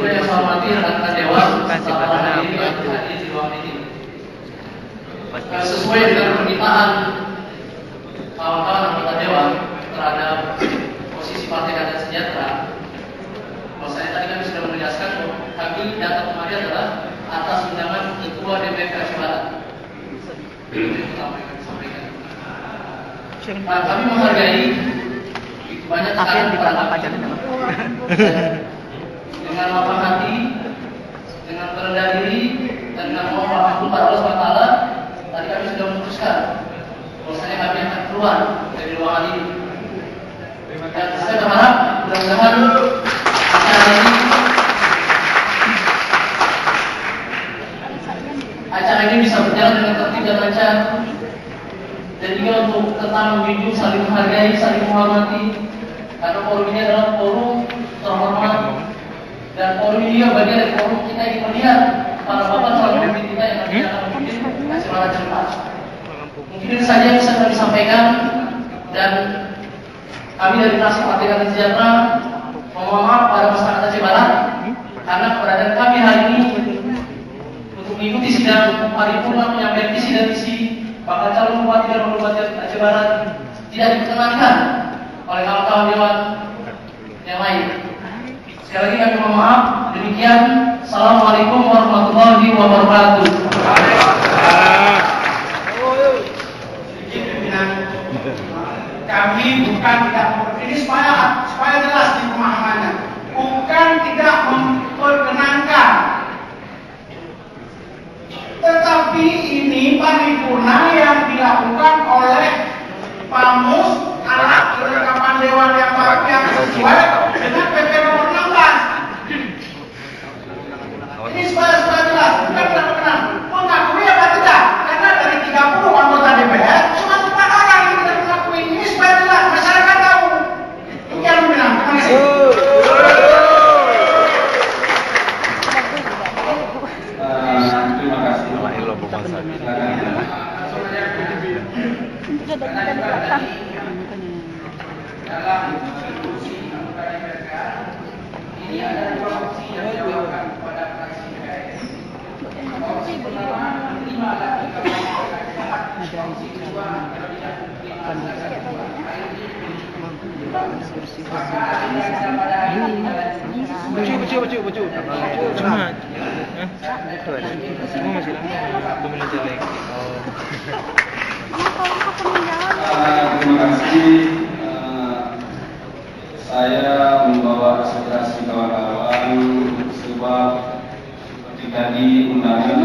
juga yang saya hormati rekan-rekan dewan serta para hadirin yang hadir di ruang ini. Sesuai dengan permintaan kawan-kawan anggota dewan terhadap posisi Partai Keadilan Sejahtera, bahwasanya tadi kami sudah menegaskan bahwa kami datang kemari adalah atas undangan Ketua DPRD Aceh Barat. Itu pertama yang kami sampaikan. Nah, kami menghargai banyak sekali dengan lapang hati, dengan berendah diri, dan dengan mohon maaf kepada Allah SWT. Tadi kami sudah memutuskan bahwasanya kami akan keluar dari ruangan ini. Dan saya berharap mudah-mudahan acara ini bisa berjalan dengan tertib dan lancar. Dan juga untuk tetap menjunjung saling menghargai, saling menghormati. Karena forum ini adalah forum terhormat. Dan forum ini juga bagian dari forum kita ingin melihat para bapak calon pemimpin kita yang nanti akan memimpin Aceh Barat ke depan. Mungkin itu saja yang bisa kami sampaikan. Dan kami dari fraksi Partai Keadilan Sejahtera mohon maaf pada masyarakat Aceh Barat karena keberadaan kami hari ini untuk mengikuti sidang paripurna menyampaikan visi dan misi bakal calon bupati dan wakil bupati Aceh Barat tidak diperkenankan oleh kawan-kawan dewan yang lain. Sekali lagi kami mohon maaf. Demikian. Assalamualaikum warahmatullahi wabarakatuh. Kami bukan tidak ini supaya jelas di pemahamannya, bukan tidak memperkenankan, tetapi ini paripurna yang dilakukan oleh Pamus alat kelengkapan dewan yang sesuai dengan PP nomor 16. Ini supaya jelas, bukan tidak berkenan. Mengakui apa tidak? Karena dari 30 anggota DPR cuma 4 orang yang tidak mengakui. Ini supaya jelas, masyarakat tahu. Yang bilang, terima kasih. Terima kasih. Dalam diskusi anggota DPRK ini ada dua opsi yang diajukan kepada fraksi PKS. Opsi pertama menerima lagi opsi kedua tidak menerima. Baju. Cuma semua masih lama. Belum jelek. Terima kasih. Saya membawa aspirasi kawan-kawan sebab ketika di undangan